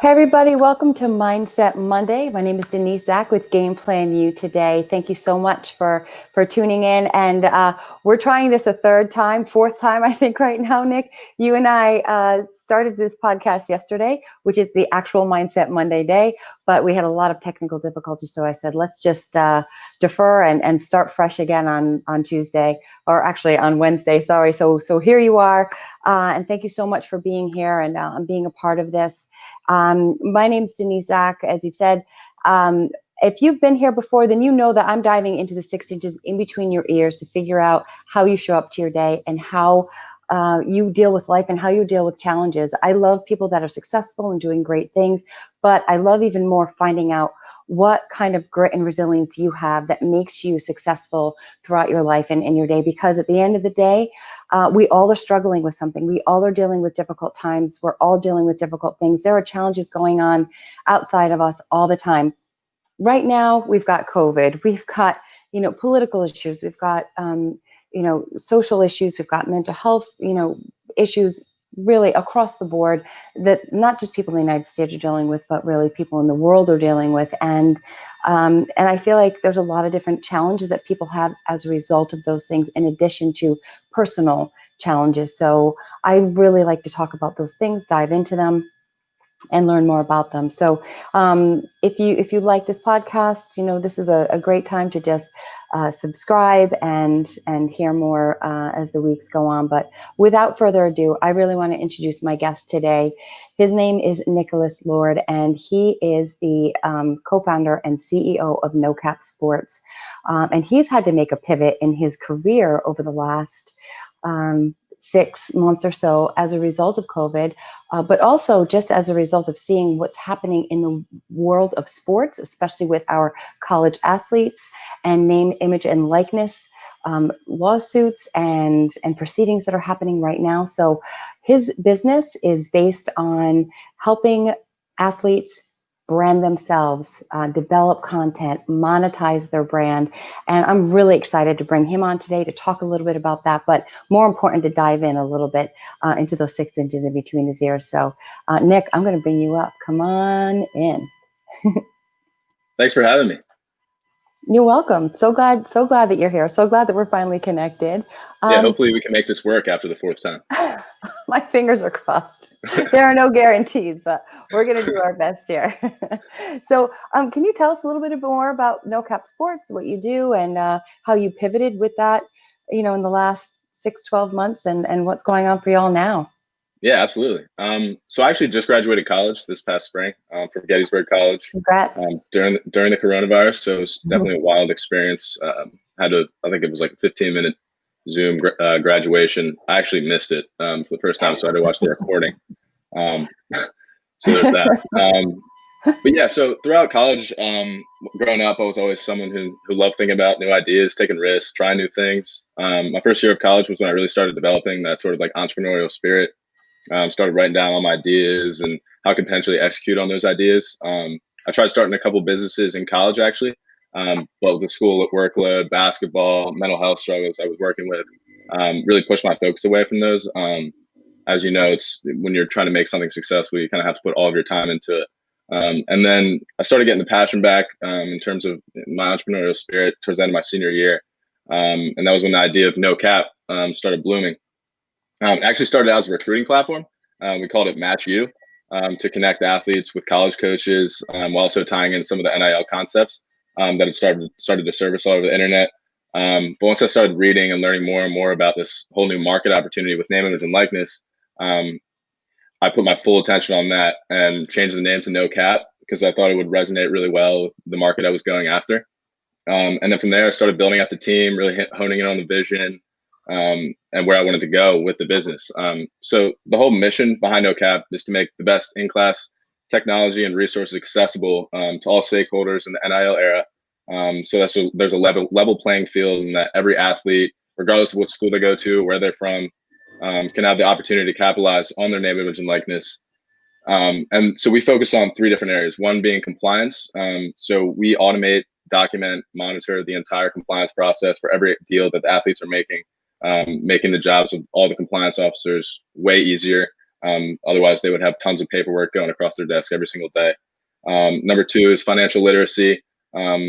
Hey everybody, welcome to Mindset Monday. My name is Denise, Zack with Game Plan U today. Thank you so much for tuning in. And we're trying this a fourth time, I think right now, Nick. You and I started this podcast yesterday, which is the actual Mindset Monday day, but we had a lot of technical difficulties. So I said, let's just defer and start fresh again on Tuesday, or actually on Wednesday, sorry. So here you are. And thank you so much for being here and being a part of this. My name's Denise, Zack, as you've said. If you've been here before, then you know that I'm diving into the 6 inches in between your ears to figure out how you show up to your day and how you deal with life and how you deal with challenges. I love people that are successful and doing great things, but I love even more finding out what kind of grit and resilience you have that makes you successful throughout your life and in your day. Because at the end of the day, we all are struggling with something. We all are dealing with difficult times. We're all dealing with difficult things. There are challenges going on outside of us all the time. Right now, we've got COVID. We've got, political issues. We've got, social issues. We've got mental health, issues really across the board that not just people in the United States are dealing with, but really people in the world are dealing with. And I feel like there's a lot of different challenges that people have as a result of those things, in addition to personal challenges. So I really like to talk about those things, dive into them, and learn more about them. So if you like this podcast, this is a great time to just subscribe and hear more as the weeks go on. But without further ado, I really want to introduce my guest today. His name is Nicholas Lord, and he is the co-founder and CEO of No Cap Sports. And he's had to make a pivot in his career over the last 6 months or so as a result of COVID, but also just as a result of seeing what's happening in the world of sports, especially with our college athletes and name, image, and likeness lawsuits and proceedings that are happening right now. So his business is based on helping athletes brand themselves, develop content, monetize their brand. And I'm really excited to bring him on today to talk a little bit about that, but more important to dive in a little bit into those 6 inches in between his ears. So Nick, I'm going to bring you up. Come on in. Thanks for having me. You're welcome. So glad that you're here. So glad that we're finally connected. Yeah, hopefully we can make this work after the 4th time. My fingers are crossed. There are no guarantees, but we're going to do our best here. So can you tell us a little bit more about No Cap Sports, what you do, and how you pivoted with that, in the last 6-12 months, and what's going on for y'all now? Yeah, absolutely. So I actually just graduated college this past spring from Gettysburg College. Congrats. During the coronavirus, so it was definitely a wild experience. I think it was like a 15-minute Zoom graduation. I actually missed it for the first time, so I had to watch the recording. So there's that. But yeah, so throughout college, growing up, I was always someone who loved thinking about new ideas, taking risks, trying new things. My first year of college was when I really started developing that sort of like entrepreneurial spirit. Started writing down all my ideas and how I could potentially execute on those ideas. I tried starting a couple businesses in college, actually, but with the school workload, basketball, mental health struggles I was working with, really pushed my focus away from those. As you know, it's when you're trying to make something successful, you kind of have to put all of your time into it. And then I started getting the passion back in terms of my entrepreneurial spirit towards the end of my senior year. And that was when the idea of No Cap started blooming. It actually started out as a recruiting platform. We called it Match U to connect athletes with college coaches, while also tying in some of the NIL concepts that had started to surface all over the internet. But once I started reading and learning more and more about this whole new market opportunity with name, image, and likeness, I put my full attention on that and changed the name to No Cap because I thought it would resonate really well with the market I was going after. And then from there, I started building out the team, really honing in on the vision, and where I wanted to go with the business. So the whole mission behind No Cap is to make the best in-class technology and resources accessible to all stakeholders in the NIL era. So there's a level playing field, and that every athlete, regardless of what school they go to, where they're from, can have the opportunity to capitalize on their name, image, and likeness. And so we focus on 3 different areas. One being compliance. So we automate, document, monitor the entire compliance process for every deal that the athletes are making the jobs of all the compliance officers way easier. Otherwise, they would have tons of paperwork going across their desk every single day. Number two is financial literacy.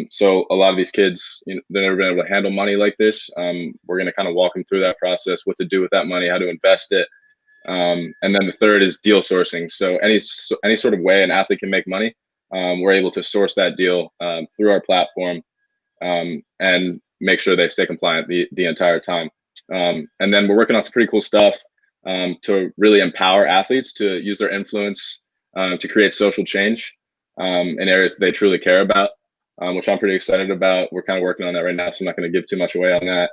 So a lot of these kids, they've never been able to handle money like this. We're going to kind of walk them through that process, what to do with that money, how to invest it. And then the third is deal sourcing. So any sort of way an athlete can make money, we're able to source that deal through our platform and make sure they stay compliant the entire time. And then we're working on some pretty cool stuff to really empower athletes to use their influence to create social change in areas that they truly care about, which I'm pretty excited about. We're kind of working on that right now, so I'm not going to give too much away on that.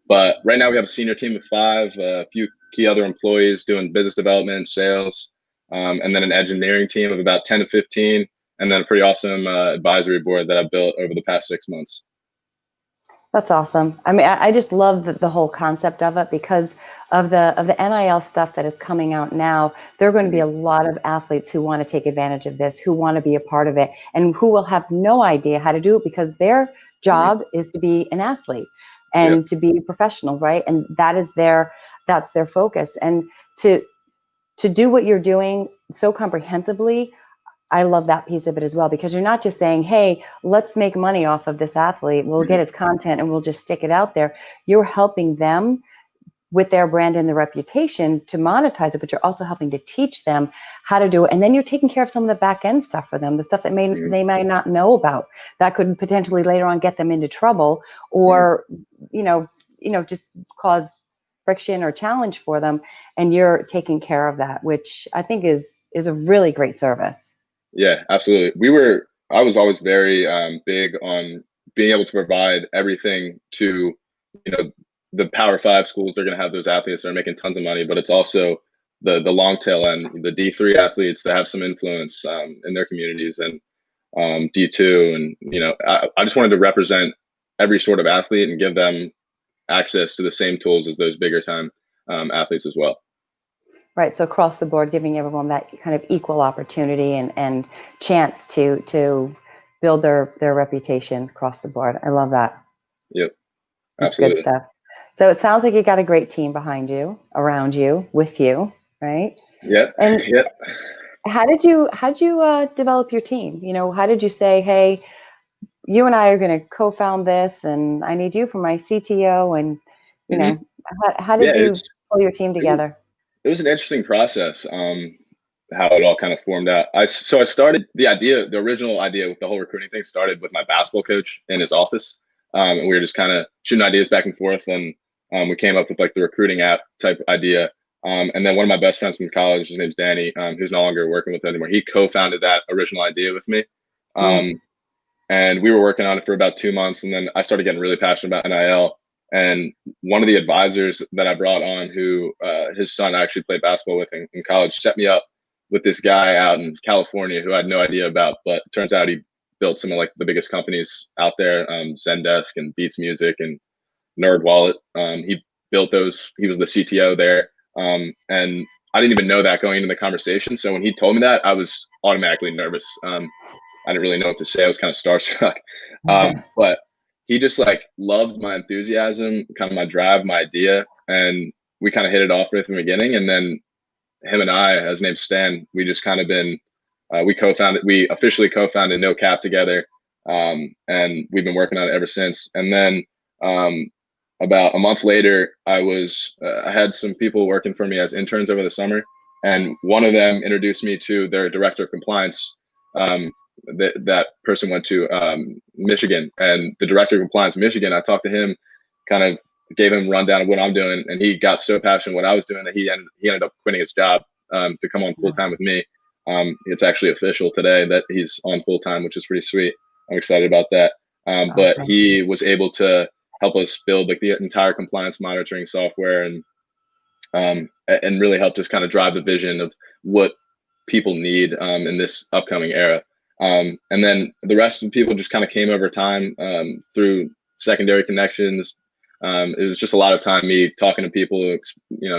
But right now we have a senior team of 5, a few key other employees doing business development, sales, and then an engineering team of about 10 to 15, and then a pretty awesome advisory board that I've built over the past 6 months. That's awesome. I mean, I just love the whole concept of it because of the NIL stuff that is coming out now. There are going to be a lot of athletes who want to take advantage of this, who want to be a part of it, and who will have no idea how to do it because their job is to be an athlete and to be a professional, right? And that's their focus. And to do what you're doing so comprehensively, I love that piece of it as well, because you're not just saying, hey, let's make money off of this athlete. We'll get his content and we'll just stick it out there. You're helping them with their brand and their reputation to monetize it, but you're also helping to teach them how to do it. And then you're taking care of some of the back end stuff for them, the stuff that they might not know about that could potentially later on get them into trouble or, just cause friction or challenge for them. And you're taking care of that, which I think is a really great service. Yeah, absolutely. I was always very big on being able to provide everything to, the Power 5 schools. They're going to have those athletes that are making tons of money, but it's also the long tail end, the D3 athletes that have some influence in their communities, and D2. And, I just wanted to represent every sort of athlete and give them access to the same tools as those bigger time athletes as well. Right. So across the board, giving everyone that kind of equal opportunity and chance to build their reputation across the board. I love that. Yep. That's Absolutely. good stuff. So it sounds like you got a great team behind you, around you, with you, right? Yep. And yep. How did you develop your team? How did you say, hey, you and I are going to co-found this, and I need you for my CTO, and how did you pull your team together? It was an interesting process, how it all kind of formed out. I started the original idea with the whole recruiting thing started with my basketball coach in his office. And we were just kind of shooting ideas back and forth, and we came up with like the recruiting app type idea. And then one of my best friends from college, his name's Danny, who's no longer working with us anymore. He co-founded that original idea with me. And we were working on it for about 2 months. And then I started getting really passionate about NIL. And one of the advisors that I brought on, who his son actually played basketball with in college, set me up with this guy out in California who I had no idea about, but it turns out he built some of like the biggest companies out there, Zendesk and Beats Music and NerdWallet. He built those. He was the CTO there. And I didn't even know that going into the conversation. So when he told me that, I was automatically nervous. I didn't really know what to say. I was kind of starstruck. But he just like loved my enthusiasm, kind of my drive, my idea. And we kind of hit it off right from the beginning. And then him and I, his name's Stan, we just kind of been, we officially co-founded No Cap together. And we've been working on it ever since. And then about a month later, I had some people working for me as interns over the summer. And one of them introduced me to their director of compliance. That person went to Michigan, and the director of compliance in Michigan, I talked to him, kind of gave him a rundown of what I'm doing, and he got so passionate what I was doing that he ended up quitting his job to come on full time with me. It's actually official today that he's on full time, which is pretty sweet. I'm excited about that. But he was able to help us build like the entire compliance monitoring software, and really helped us kind of drive the vision of what people need in this upcoming era. And then the rest of the people just kind of came over time through secondary connections. It was just a lot of time me talking to people,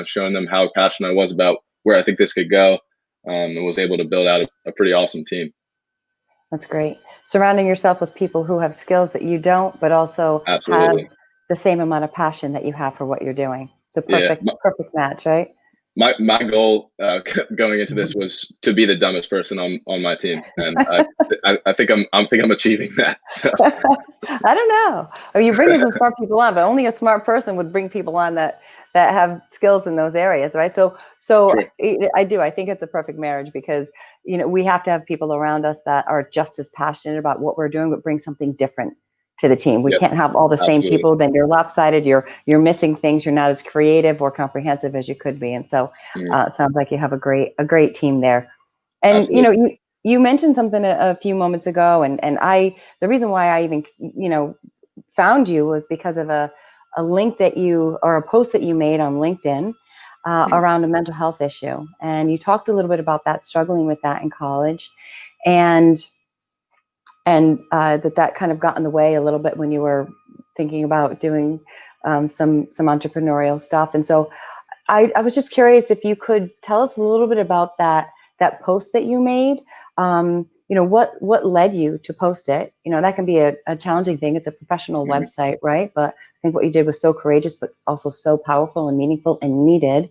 showing them how passionate I was about where I think this could go, and was able to build out a pretty awesome team. That's great. Surrounding yourself with people who have skills that you don't, but also have the same amount of passion that you have for what you're doing. It's a perfect match, right? my goal going into this was to be the dumbest person on my team, and I think I'm achieving that. So. I don't know. Or you bring some smart people on, but only a smart person would bring people on that have skills in those areas, right? So True. I think it's a perfect marriage because we have to have people around us that are just as passionate about what we're doing, but bring something different to the team. We Yep. can't have all the same Absolutely. people. Then you're lopsided. You're missing things. You're not as creative or comprehensive as you could be. And so, it sounds like you have a great team there. And Absolutely. you mentioned something a few moments ago, and the reason why I even found you was because of a link that or a post that you made on LinkedIn around a mental health issue, and you talked a little bit about that, struggling with that in college, and that kind of got in the way a little bit when you were thinking about doing some entrepreneurial stuff. And so I was just curious if you could tell us a little bit about that post that you made. What led you to post it? That can be a challenging thing. It's a professional website, right? But I think what you did was so courageous, but also so powerful and meaningful and needed.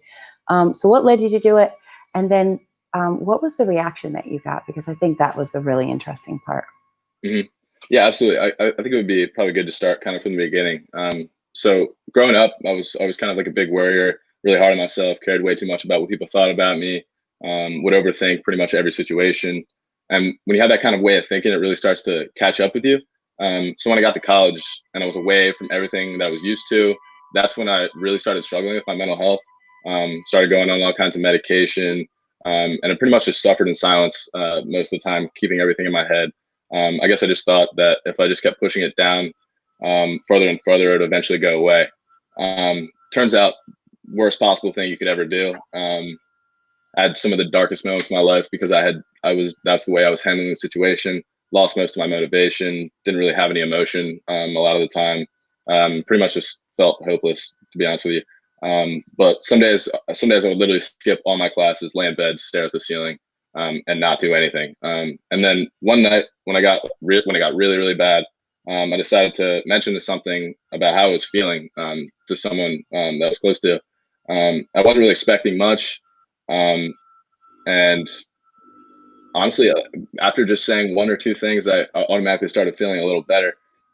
So what led you to do it? And then what was the reaction that you got? Because I think that was the really interesting part. Yeah, absolutely. I think it would be probably good to start kind of from the beginning. So growing up, I was kind of like a big worrier, really hard on myself, cared way too much about what people thought about me, would overthink pretty much every situation. And when you have that kind of way of thinking, it really starts to catch up with you. So when I got to college and I was away from everything that I was used to, that's when I really started struggling with my mental health. Started going on all kinds of medication, and I pretty much just suffered in silence most of the time, keeping everything in my head. I guess I just thought that if I just kept pushing it down further and further, it would eventually go away. Turns out, worst possible thing you could ever do. I had some of the darkest moments of my life because that's the way I was handling the situation. Lost most of my motivation. Didn't really have any emotion a lot of the time. Pretty much just felt hopeless, to be honest with you. But some days I would literally skip all my classes, lay in bed, stare at the ceiling, and not do anything. And then one night when it got really, really bad, I decided to mention something about how I was feeling to someone that was close to. I wasn't really expecting much. And honestly, after just saying one or two things, I automatically started feeling a little better.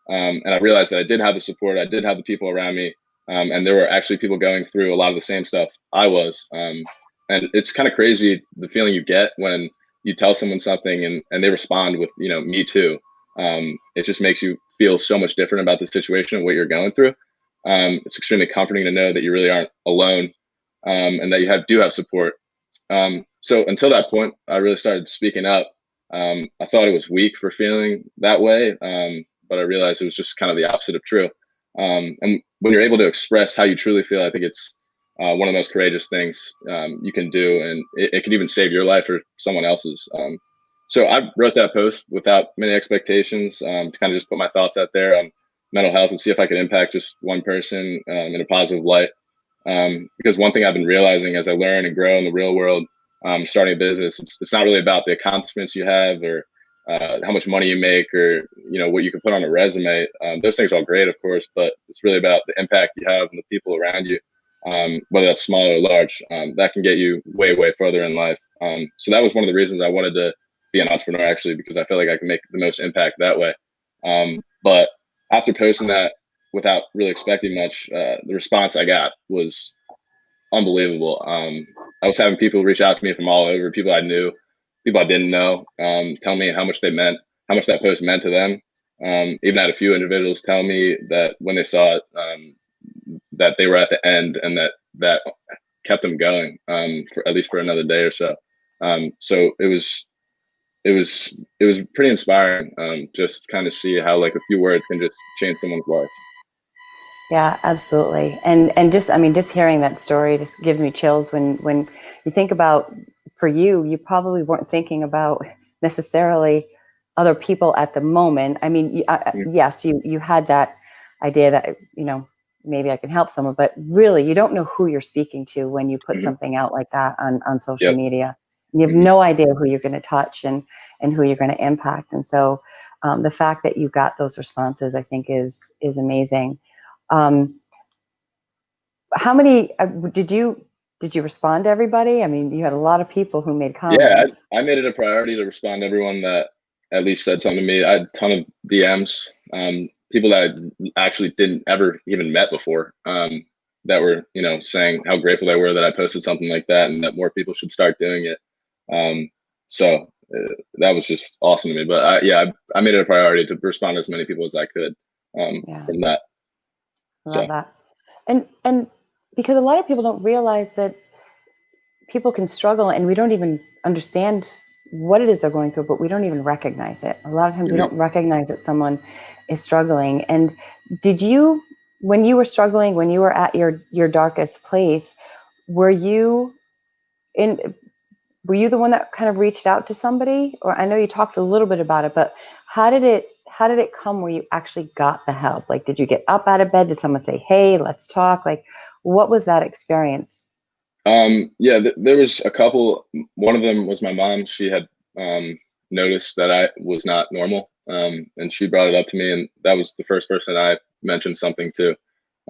And I realized that I did have the support. I did have the people around me. And there were actually people going through a lot of the same stuff I was. And it's kind of crazy the feeling you get when you tell someone something and they respond with, me too. It just makes you feel so much different about the situation and what you're going through. It's extremely comforting to know that you really aren't alone, and that you do have support. So until that point, I really started speaking up. I thought it was weak for feeling that way, but I realized it was just kind of the opposite of true. And when you're able to express how you truly feel, I think it's one of the most courageous things you can do, and it can even save your life or someone else's. So I wrote that post without many expectations, to kind of just put my thoughts out there on mental health and see if I could impact just one person in a positive light. Because one thing I've been realizing as I learn and grow in the real world, starting a business, it's not really about the accomplishments you have or how much money you make or what you can put on a resume. Those things are all great, of course, but it's really about the impact you have and the people around you, whether that's small or large. That can get you way, way further in life. So that was one of the reasons I wanted to be an entrepreneur, actually, because I feel like I can make the most impact that way. But after posting that, without really expecting much, the response I got was unbelievable. I was having people reach out to me from all over, people I knew, people I didn't know, tell me how much how much that post meant to them. Even had a few individuals tell me that when they saw it, that they were at the end and that kept them going, for at least for another day or so. So it was pretty inspiring, just kind of see how like a few words can just change someone's life. Yeah, absolutely. And just hearing that story just gives me chills when you think about, for you probably weren't thinking about necessarily other people at the moment. I mean, yes, you had that idea that, maybe I can help someone, but really you don't know who you're speaking to when you put something out like that on social Yep. media. And you have no idea who you're going to touch and who you're going to impact. And so the fact that you got those responses, I think is amazing. How many did you did you respond to everybody? I mean, you had a lot of people who made Yeah, comments. I made it a priority to respond to everyone that at least said something to me. I had a ton of DMs, people that I actually didn't ever even met before, that were, saying how grateful they were that I posted something like that and that more people should start doing it. That was just awesome to me. But I made it a priority to respond to as many people as I could, Yeah, from that. love So that. And because a lot of people don't realize that people can struggle and we don't even understand what it is they're going through, but we don't even recognize it. A lot of times we mhm. don't recognize that someone is struggling. And did you, when you were struggling, when you were at your darkest place, were you in were you the one that kind of reached out to somebody? Or I know you talked a little bit about it, but how did it come where you actually got the help? Like, did you get up out of bed? Did someone say, "Hey, let's talk"? Like, what was that experience? Yeah, there was a couple. One of them was my mom. She had noticed that I was not normal, and she brought it up to me, and that was the first person I mentioned something to.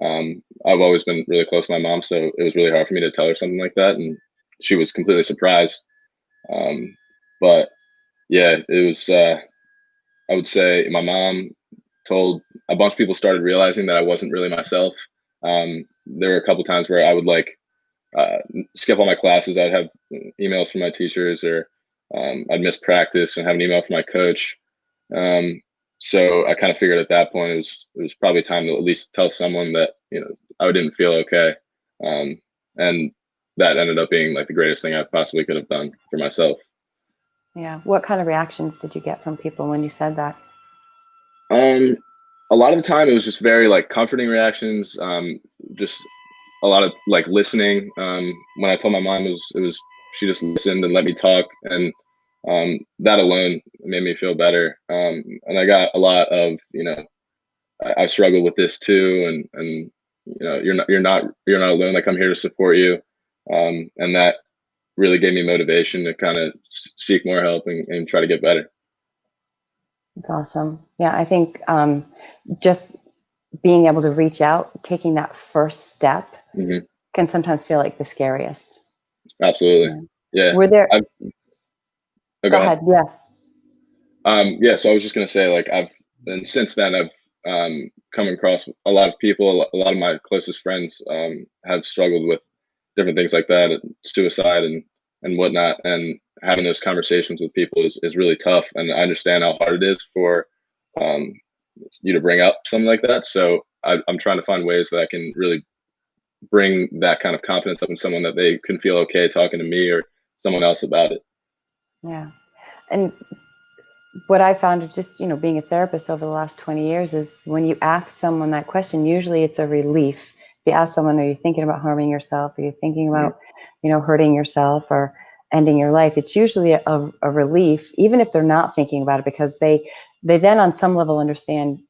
I've always been really close to my mom, so it was really hard for me to tell her something like that, and she was completely surprised. But yeah, it was. I would say my mom told a bunch of people started realizing that I wasn't really myself. There were a couple times where I would uh, skip all my classes. I'd have emails from my teachers, or I'd miss practice and have an email from my coach. Um, so I kind of figured at that point it was probably time to at least tell someone that I didn't feel okay, um, and that ended up being like the greatest thing I possibly could have done for myself. Yeah. What kind of reactions did you get from people when you said that? Um, a lot of the time it was just very like comforting reactions. Just a lot of like listening. When I told my mom, it was she just listened and let me talk, and that alone made me feel better. And I got a lot of I struggle with this too, and you're not alone. Like, I'm here to support you, and that really gave me motivation to kind of seek more help and try to get better. It's awesome. Yeah, I think just being able to reach out, taking that first step, Hmm. can sometimes feel like the scariest. Absolutely. Yeah. Yeah. Were there? I've oh, go Go ahead. ahead. Yeah. Yeah, so I was just gonna say, like, and since then I've come across a lot of people. A lot of my closest friends have struggled with different things like that, and suicide and whatnot. And having those conversations with people is really tough. And I understand how hard it is for um, you to bring up something like that. So I'm trying to find ways that I can really bring that kind of confidence up in someone, that they can feel okay talking to me or someone else about it. Yeah. And what I found of just, being a therapist over the last 20 years is when you ask someone that question, usually it's a relief. If you ask someone, are you thinking about harming yourself? Are you thinking Mhm. about, hurting yourself or ending your life? It's usually a relief, even if they're not thinking about it, because they then on some level understand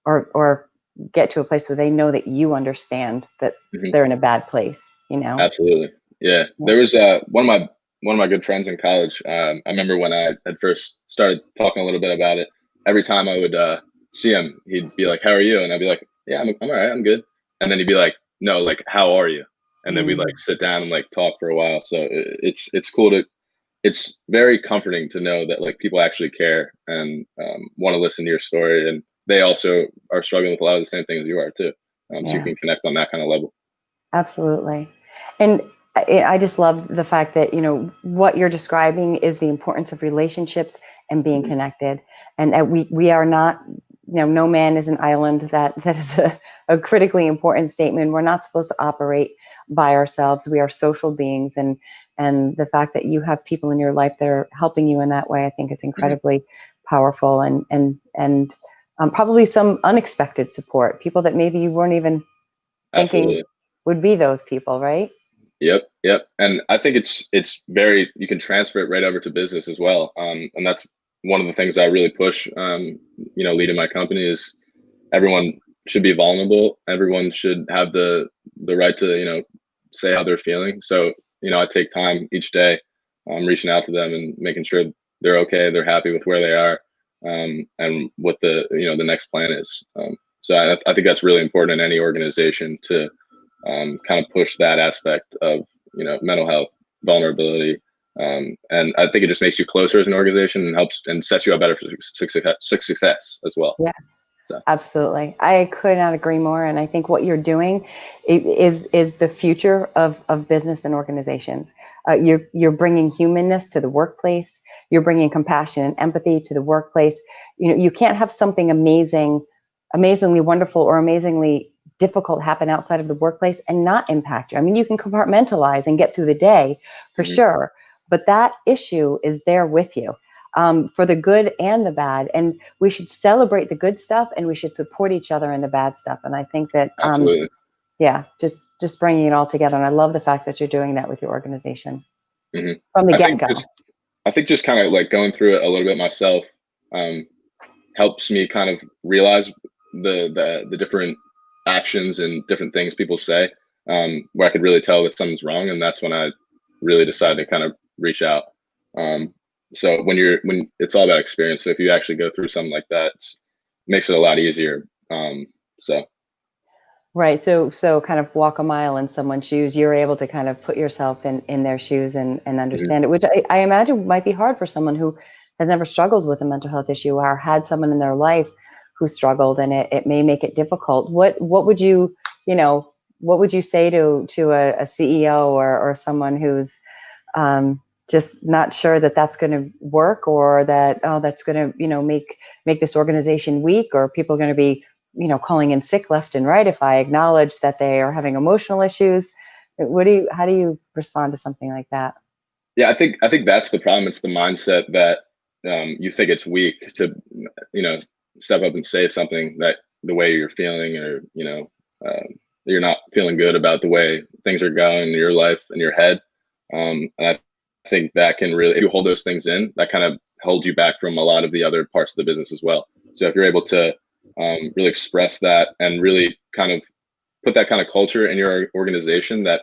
or get to a place where they know that you understand that Mhm. they're in a bad place. Absolutely. Yeah. Yeah. There was one of my good friends in college. I remember when I had first started talking a little bit about it. Every time I would see him, he'd be like, "How are you?" And I'd be like, "Yeah, I'm all right. I'm good." And then he'd be like, "No, like, how are you?" And then we Mm, like sit down and like talk for a while. So it's cool to it's very comforting to know that like people actually care and want to listen to your story, and they also are struggling with a lot of the same things you are too. So you yeah. can connect on that kind of level. Absolutely. And I just love the fact that, what you're describing is the importance of relationships and being Mhm. connected. And that we are not, no man is an island. That is a critically important statement. We're not supposed to operate by ourselves. We are social beings. And the fact that you have people in your life that are helping you in that way, I think is Mhm. incredibly powerful and probably some unexpected support, people that maybe you weren't even thinking Absolutely. would be those people, right? Yep, yep. And I think it's very you can transfer it right over to business as well. And that's one of the things I really push. Leading my company is everyone should be vulnerable. Everyone should have the right to say how they're feeling. So I take time each day, reaching out to them and making sure they're okay, they're happy with where they are, and what the next plan is. So I think that's really important in any organization to kind of push that aspect of mental health, vulnerability. And I think it just makes you closer as an organization and helps and sets you up better for success as well. Yeah. So. Absolutely. I could not agree more. And I think what you're doing is the future of business and organizations. You're bringing humanness to the workplace. You're bringing compassion and empathy to the workplace. You can't have something amazingly wonderful or amazingly difficult happen outside of the workplace and not impact you. I mean, you can compartmentalize and get through the day for sure, but that issue is there with you. For the good and the bad, and we should celebrate the good stuff, and we should support each other in the bad stuff. And I think that, Absolutely. Yeah, just bringing it all together. And I love the fact that you're doing that with your organization from the I get-go. think just kind of like going through it a little bit myself helps me kind of realize the different actions and different things people say, where I could really tell that something's wrong, and that's when I really decided to kind of reach out. So when it's all about experience. So if you actually go through something like that, it makes it a lot easier. So. Right. So kind of walk a mile in someone's shoes. You're able to kind of put yourself in their shoes and understand it, which I imagine might be hard for someone who has never struggled with a mental health issue or had someone in their life who struggled, and it may make it difficult. What would you say to a CEO or someone who's just not sure that that's going to work, or that that's going to make this organization weak, or people are going to be calling in sick left and right if I acknowledge that they are having emotional issues? How do you respond to something like that? Yeah, I think that's the problem. It's the mindset that you think it's weak to step up and say something that the way you're feeling, or you're not feeling good about the way things are going in your life and your head. And I think that can really, if you hold those things in, that kind of holds you back from a lot of the other parts of the business as well. So if you're able to really express that and really kind of put that kind of culture in your organization, that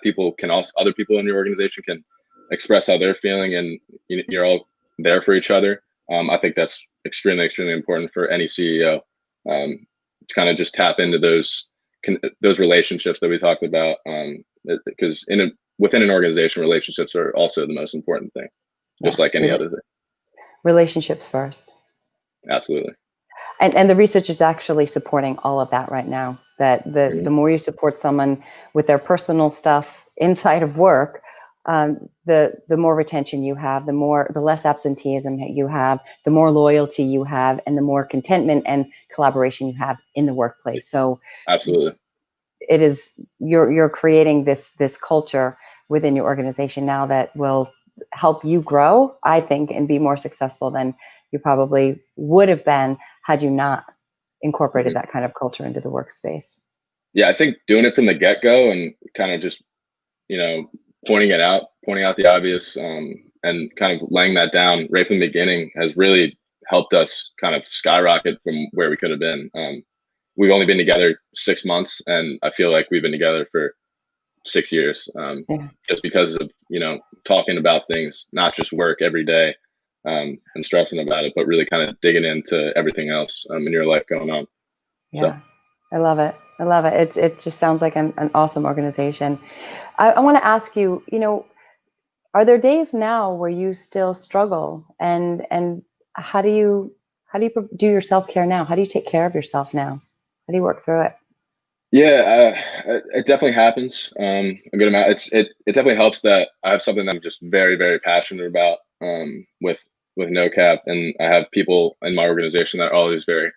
other people in your organization can express how they're feeling, and you're all there for each other. I think that's extremely important for any CEO, to kind of just tap into those relationships that we talked about, because within an organization, relationships are also the most important thing, just like any other thing. Relationships first. Absolutely. And the research is actually supporting all of that right now, that the more you support someone with their personal stuff inside of work, the more retention you have, the less absenteeism you have, the more loyalty you have, and the more contentment and collaboration you have in the workplace. So absolutely, it is, you're creating this culture within your organization now that will help you grow, I think, and be more successful than you probably would have been had you not incorporated that kind of culture into the workspace. Yeah, I think doing it from the get-go and kind of just pointing out the obvious, and kind of laying that down right from the beginning has really helped us kind of skyrocket from where we could have been. We've only been together 6 months, and I feel like we've been together for 6 years, just because of talking about things, not just work every day, and stressing about it, but really kind of digging into everything else in your life going on. Yeah, so. I love it. It just sounds like an awesome organization. I want to ask you, are there days now where you still struggle, and how do you do your self-care now? How do you take care of yourself now? How do you work through it? Yeah, it definitely happens a good amount. It definitely helps that I have something that I'm just very, very passionate about, with No Cap, and I have people in my organization that are always very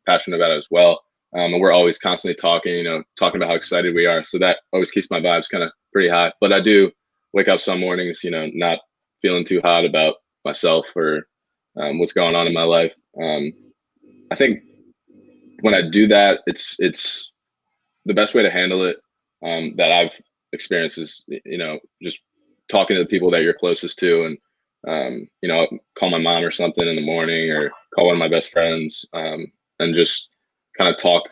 passionate about it as well. And we're always constantly talking about how excited we are. So that always keeps my vibes kind of pretty high. But I do wake up some mornings, not feeling too hot about myself or what's going on in my life. I think when I do that, it's the best way to handle it, that I've experienced is, just talking to the people that you're closest to, and call my mom or something in the morning, or call one of my best friends, and just kind of talk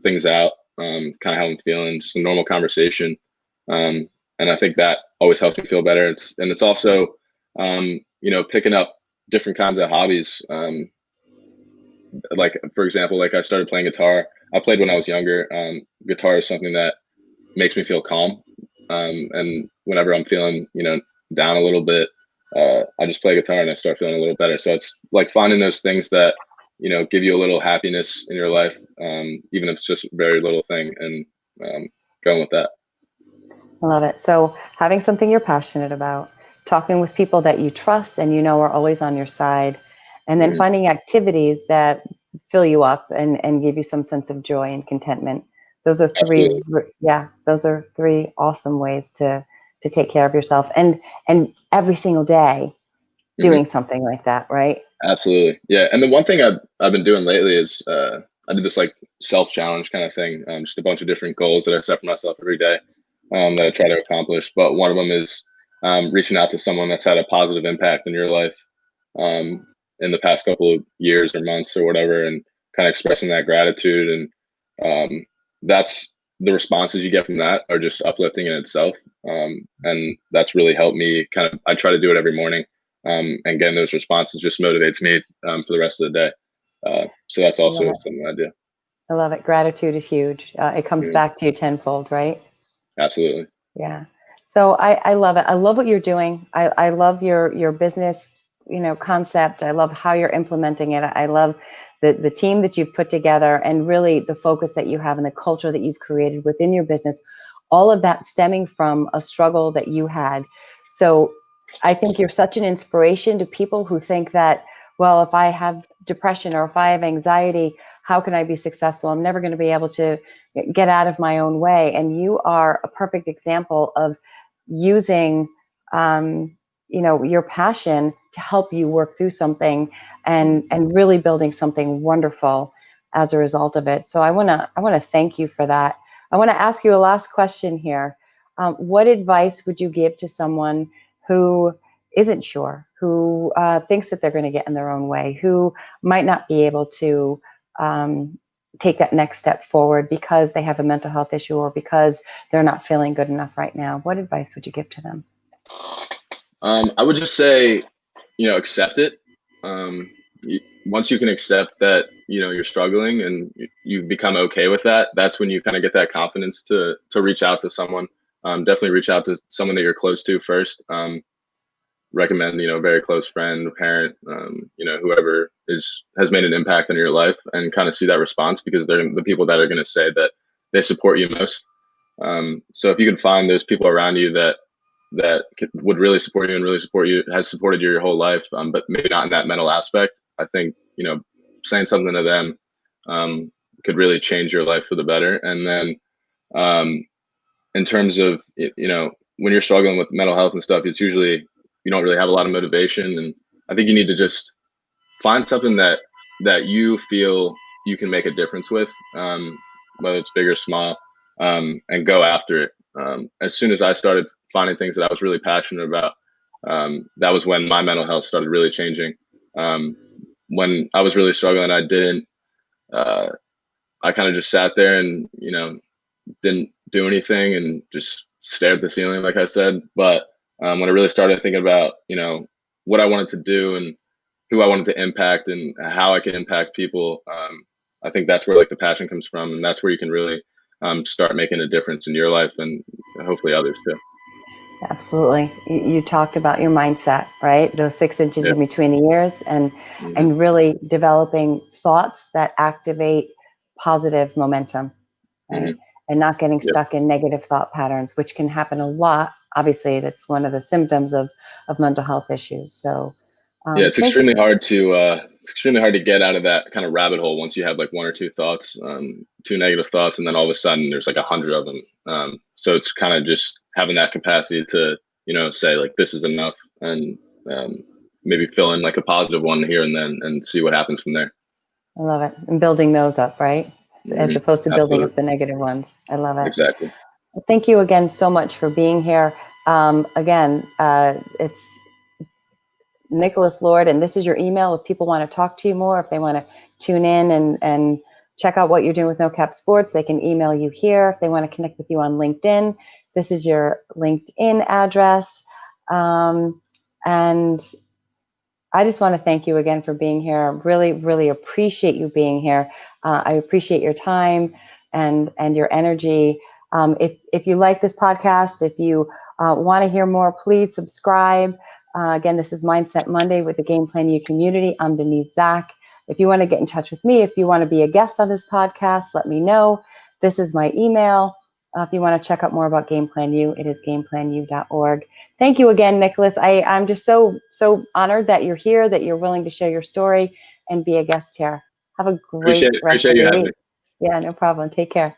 things out, kind of how I'm feeling, just a normal conversation. And I think that always helps me feel better. It's also, picking up different kinds of hobbies. Like, for example, like I started playing guitar. I played when I was younger. Guitar is something that makes me feel calm. And whenever I'm feeling, down a little bit, I just play guitar and I start feeling a little better. So it's like finding those things that, give you a little happiness in your life, even if it's just a very little thing, and going with that. I love it. So having something you're passionate about, talking with people that you trust and you know are always on your side, and then Mhm. finding activities that fill you up and give you some sense of joy and contentment. Those are three, Absolutely. yeah, those are three awesome ways to take care of yourself and every single day Mhm. doing something like that, right? Absolutely. Yeah. And the one thing I've been doing lately is I did this like self challenge kind of thing, just a bunch of different goals that I set for myself every day, that I try to accomplish. But one of them is reaching out to someone that's had a positive impact in your life, um, in the past couple of years or months or whatever, and kind of expressing that gratitude. And that's the responses you get from that are just uplifting in itself. And that's really helped me I try to do it every morning, and getting those responses just motivates me, for the rest of the day. So that's I also love it. something I do. I love it. Gratitude is huge. It comes Mhm. back to you tenfold, right? Absolutely. Yeah. So I love it. I love what you're doing. I love your business, concept. I love how you're implementing it. I love the team that you've put together and really the focus that you have and the culture that you've created within your business. All of that stemming from a struggle that you had. So I think you're such an inspiration to people who think that, well, if I have depression or if I have anxiety, how can I be successful? I'm never going to be able to get out of my own way. And you are a perfect example of using, your passion to help you work through something and really building something wonderful as a result of it. So I want to thank you for that. I want to ask you a last question here. What advice would you give to someone who isn't sure, who thinks that they're going to get in their own way, who might not be able to take that next step forward because they have a mental health issue or because they're not feeling good enough right now? What advice would you give to them? I would just say, accept it. Um, Once you can accept that, you're struggling and you've become okay with that, that's when you kind of get that confidence to reach out to someone. Definitely reach out to someone that you're close to first. Recommend, a very close friend, parent, whoever has made an impact on your life, and kind of see that response, because they're the people that are going to say that they support you most. So if you can find those people around you that would really support you and really support you, has supported you your whole life, but maybe not in that mental aspect, I think, saying something to them, could really change your life for the better. And then, um, in terms of, when you're struggling with mental health and stuff, it's usually you don't really have a lot of motivation, and I think you need to just find something that you feel you can make a difference with, whether it's big or small, and go after it. As soon as I started finding things that I was really passionate about, that was when my mental health started really changing. When I was really struggling, I didn't. Uh, I kind of just sat there and, didn't do anything and just stared at the ceiling, like I said. But when I really started thinking about, what I wanted to do and who I wanted to impact and how I could impact people, I think that's where like the passion comes from, and that's where you can really, start making a difference in your life and hopefully others too. Absolutely. You talked about your mindset, right? Those 6 inches Yeah. in between the ears Hmm. and really developing thoughts that activate positive momentum, right? Hmm. And not getting Yep. stuck in negative thought patterns, which can happen a lot. Obviously, that's one of the symptoms of mental health issues. So, Yeah, it's thank you. extremely hard to get out of that kind of rabbit hole once you have like one or two thoughts, two negative thoughts, and then all of a sudden there's like 100 of them. So it's kind of just having that capacity to, say like this is enough, and, um, maybe fill in like a positive one here and then, and see what happens from there. I love it. And building those up, right? As Hmm. opposed to building up Absolutely. the negative ones. I love it. Exactly. Well, thank you again so much for being here. Again, it's Nicholas Lord, and this is your email if people want to talk to you more, if they want to tune in and check out what you're doing with No Cap Sports, they can email you here. If they want to connect with you on LinkedIn, this is your LinkedIn address. And I just want to thank you again for being here. Really, really appreciate you being here. I appreciate your time and your energy. If you like this podcast, if you want to hear more, please subscribe. Again, this is Mindset Monday with the Game Plan U community. I'm Denise Zack. If you want to get in touch with me, if you want to be a guest on this podcast, let me know. This is my email. If you want to check out more about Game Plan U, it is gameplanu.org. Thank you again, Nicholas. I'm just so honored that you're here, that you're willing to share your story and be a guest here. Have a great rest Appreciate of you your having week. me. Yeah, no problem. Take care.